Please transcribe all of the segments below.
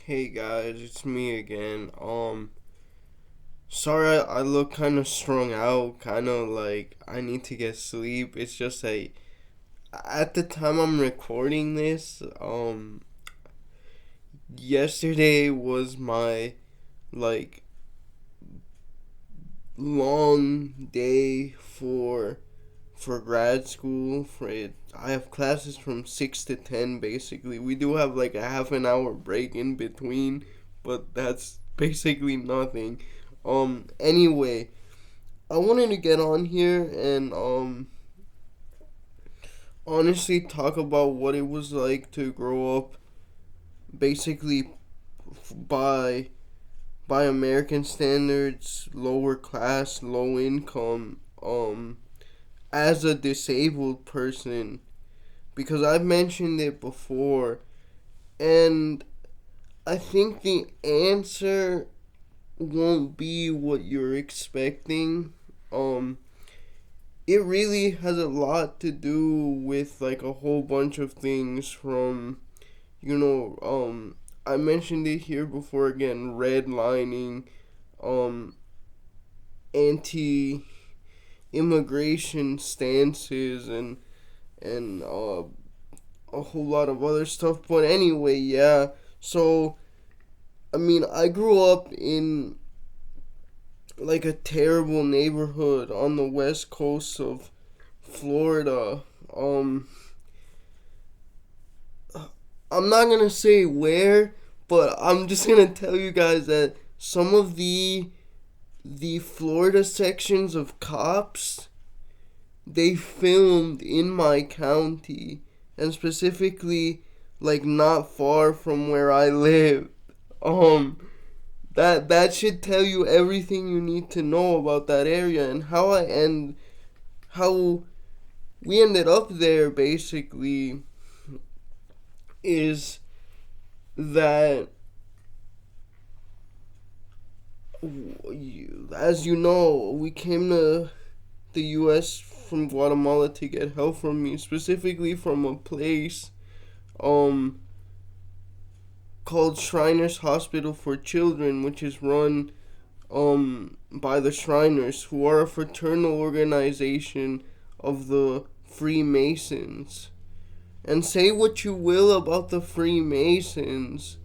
Hey guys, it's me again. Sorry I look kind of strung out, kind of like I need to get sleep. It's just like at the time I'm recording this, yesterday was my like long day for grad school. For it, I have classes from 6 to 10 basically. We do have like a half an hour break in between, but that's basically nothing. Anyway, I wanted to get on here and honestly talk about what it was like to grow up basically by by American standards, lower class, low income, as a disabled person, because I've mentioned it before, and I think the answer won't be what you're expecting. Um, it really has a lot to do with like a whole bunch of things from, I mentioned it here before again, redlining, um, anti immigration stances and a whole lot of other stuff. But anyway, yeah. So I mean, I grew up in like a terrible neighborhood on the west coast of Florida. Um, I'm not gonna say where, but I'm just gonna tell you guys that some of the Florida sections of Cops, they filmed in my county, and specifically like not far from where I live. Um, that should tell you everything you need to know about that area and how we ended up there basically is that, as you know, we came to the US from Guatemala to get help from me, specifically from a place um called Shriners Hospital for Children, which is run by the Shriners, who are a fraternal organization of the Freemasons. And say what you will about the Freemasons,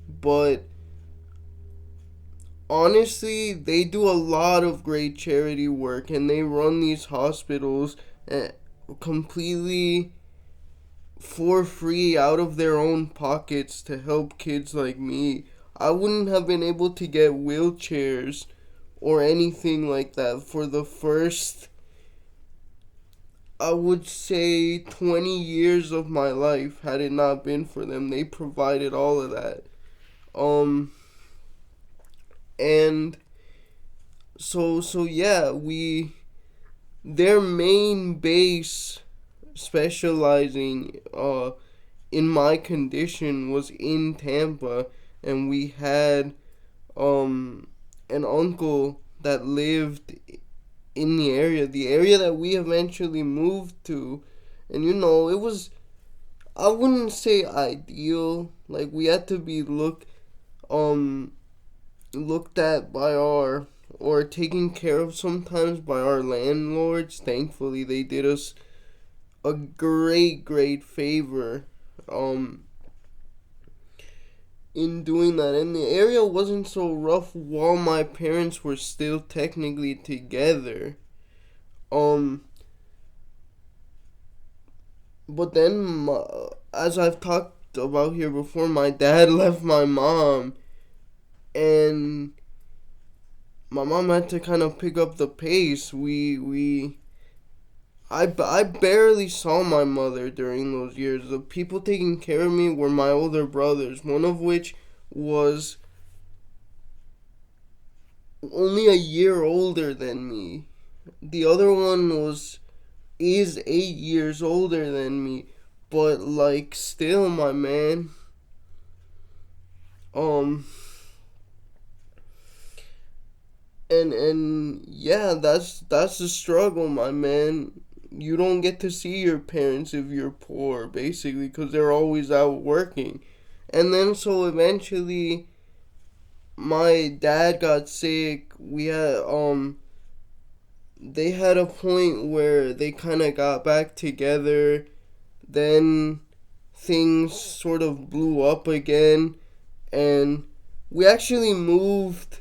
but honestly, they do a lot of great charity work, and they run these hospitals completely for free out of their own pockets to help kids like me. I wouldn't have been able to get wheelchairs or anything like that for the first, I would say, 20 years of my life had it not been for them. They provided all of that. Um and so yeah, we their main base specializing in my condition was in Tampa, and we had um an uncle that lived in the area that we eventually moved to. And it was, I wouldn't say ideal. Like, we had to be um looked at by our, or taken care of sometimes by our landlords. Thankfully, they did us a great favor um in doing that, and the area wasn't so rough while my parents were still technically together. um but then, as I've talked about here before, my dad left my mom, and my mom had to kind of pick up the pace. I barely saw my mother during those years. The people taking care of me were my older brothers, one of which was only a year older than me. The other one is 8 years older than me, but like still, my man. Um, and yeah, that's the struggle, my man. You don't get to see your parents if you're poor, basically, because they're always out working. And then so eventually my dad got sick. We had they had a point where they kind of got back together. Then things sort of blew up again, and we actually moved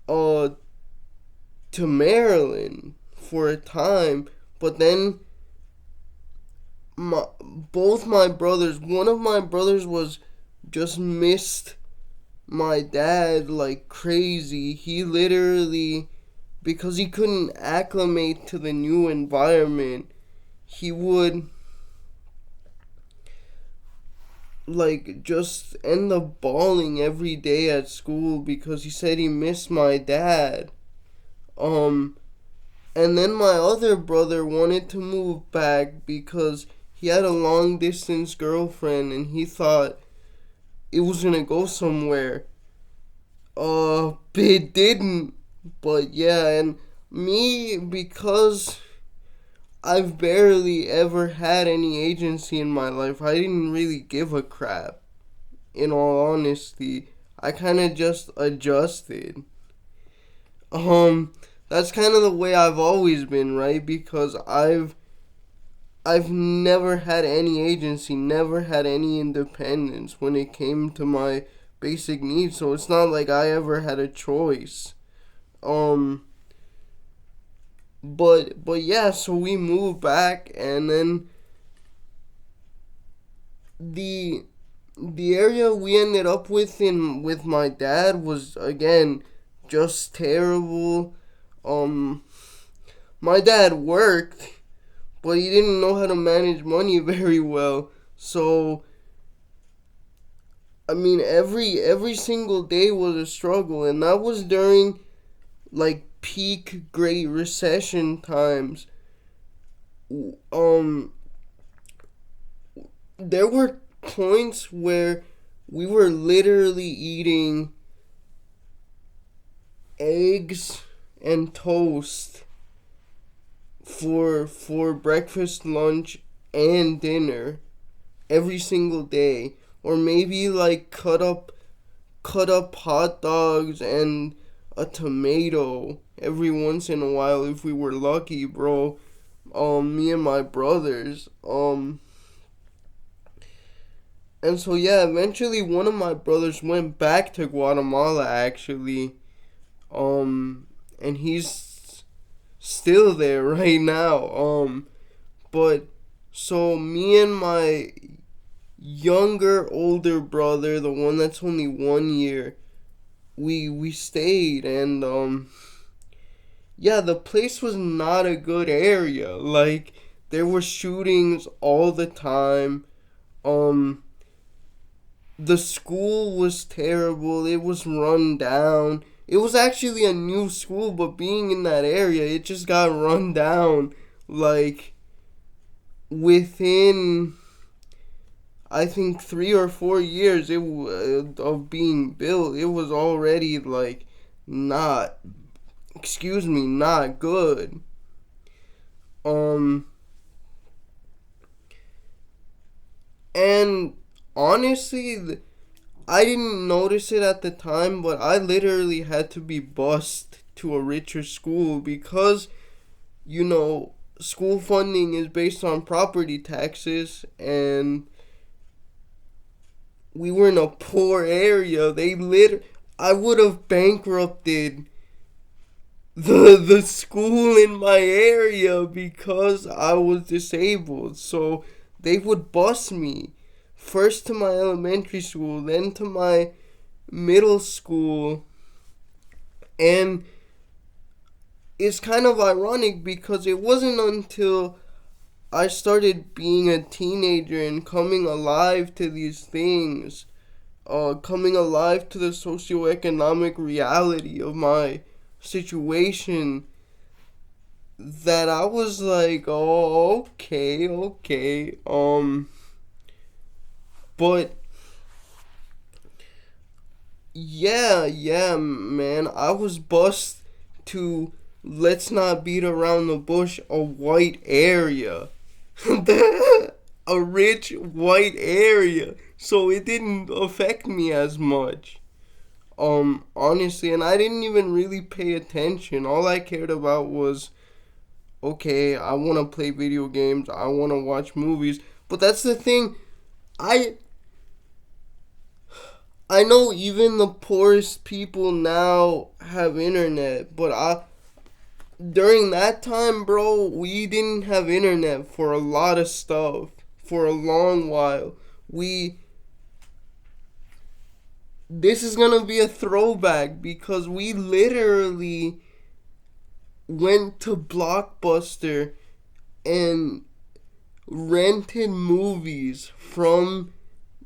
uh to Maryland for a time. But then both my brothers, one of my brothers was just missed my dad like crazy. He literally, because he couldn't acclimate to the new environment, he would like just end up bawling every day at school because he said he missed my dad. Um and then my other brother wanted to move back because he had a long distance girlfriend and he thought it was gonna go somewhere. It didn't. But yeah, and me, because I've barely ever had any agency in my life, I didn't really give a crap. In all honesty, I kind of just adjusted. Um, that's kind of the way I've always been, right? Because I've never had any agency, never had any independence when it came to my basic needs. So it's not like I ever had a choice. Um, but yeah, so we moved back, and then the the area we ended up with my dad was again just terrible. Um, my dad worked, but he didn't know how to manage money very well. So I mean, every single day was a struggle, and that was during like peak Great Recession times. Um, there were points where we were literally eating eggs and toast for breakfast, lunch, and dinner every single day, or maybe like cut up hot dogs and a tomato every once in a while if we were lucky, bro. Me and my brothers. And so yeah, eventually one of my brothers went back to Guatemala actually. And he's still there right now. But so me and my younger older brother, the one that's only 1 year, we stayed, and yeah, the place was not a good area. Like, there were shootings all the time. um the school was terrible. It was run down. It was actually a new school, but being in that area, it just got run down like within, I think, 3 or 4 years of being built. It was already like not, not good. Um, and honestly, I didn't notice it at the time, but I literally had to be bused to a richer school because, school funding is based on property taxes, and we were in a poor area. I would have bankrupted the school in my area because I was disabled. So they would bus me first to my elementary school, then to my middle school. And it's kind of ironic because it wasn't until I started being a teenager and coming alive to these things, coming alive to the socioeconomic reality of my situation, that I was like, oh, okay. But yeah, man, I was bused to, let's not beat around the bush, a white area. a rich white area, so it didn't affect me as much. Honestly, and I didn't even really pay attention. All I cared about was, okay, I want to play video games, I want to watch movies. But that's the thing, I I know even the poorest people now have internet, but during that time, bro, we didn't have internet for a lot of stuff for a long while. We This is going to be a throwback because we literally went to Blockbuster and rented movies from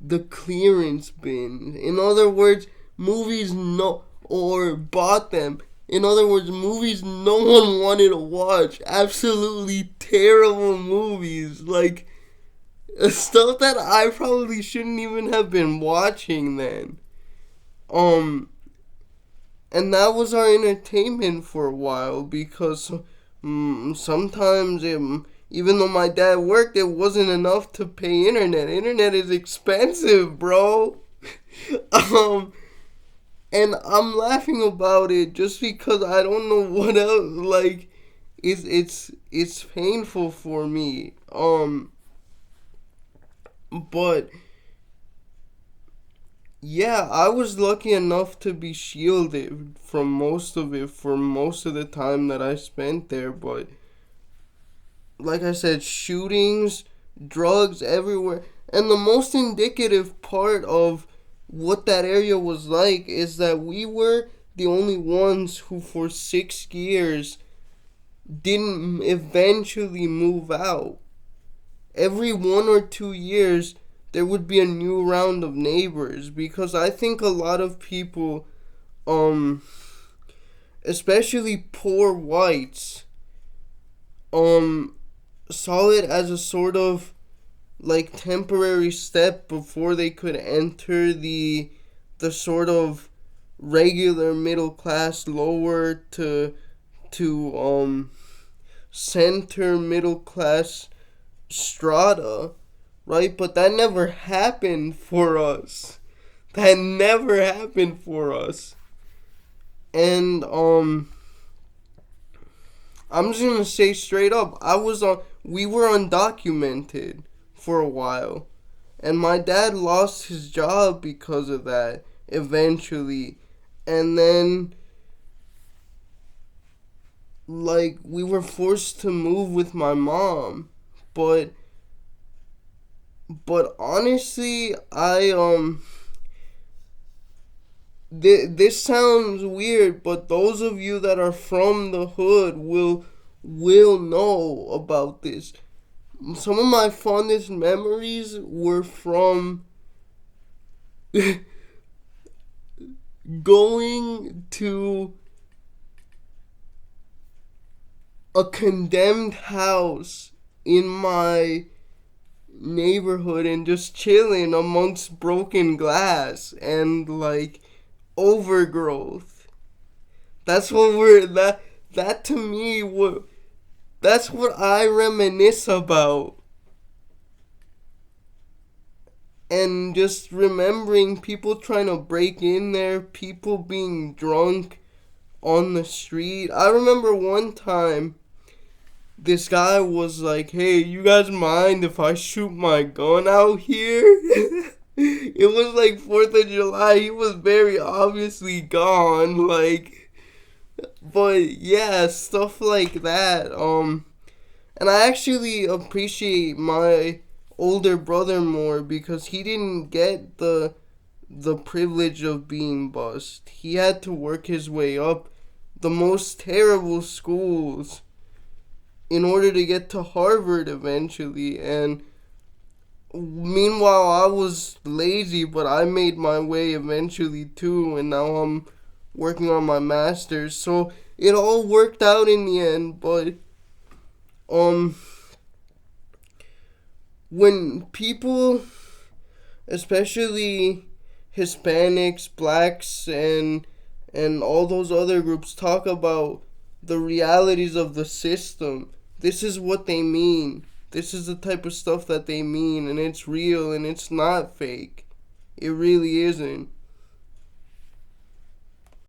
the clearance bin. In other words, movies no or bought them. In other words, movies no one wanted to watch. Absolutely terrible movies. Like stuff that I probably shouldn't even have been watching then. And that was our entertainment for a while because sometimes even though my dad worked, it wasn't enough to pay internet. Internet is expensive, bro. And I'm laughing about it just because I don't know what else. Like, it's painful for me. But yeah, I was lucky enough to be shielded from most of it for most of the time that I spent there. But like I said, shootings, drugs everywhere. And the most indicative part of what that area was like is that we were the only ones who for 6 years didn't eventually move out. Every 1 or 2 years there would be a new round of neighbors because I think a lot of people, especially poor whites, saw it as a sort of like temporary step before they could enter the sort of regular middle class lower to center middle class strata, right? But that never happened for us. That never happened for us. And I'm just gonna say straight up, we were undocumented for a while. And my dad lost his job because of that eventually. And then like we were forced to move with my mom. But honestly, this sounds weird, but those of you that are from the hood will know about this. Some of my fondest memories were from going to a condemned house in my neighborhood and just chilling amongst broken glass and like overgrowth. That's what that to me that's what I reminisce about. And just remembering people trying to break in there, people being drunk on the street. I remember one time this guy was like, "Hey, you guys mind if I shoot my gun out here?" It was like 4th of July. He was very obviously gone. Like, but yeah, stuff like that. And I actually appreciate my older brother more because he didn't get the privilege of being bused. He had to work his way up the most terrible schools in order to get to Harvard eventually. And meanwhile, I was lazy, but I made my way eventually too, and now I'm working on my master's. So it all worked out in the end. But when people, especially Hispanics, blacks, and all those other groups talk about the realities of the system, this is what they mean. this is the type of stuff that they mean, and it's real, and it's not fake. It really isn't.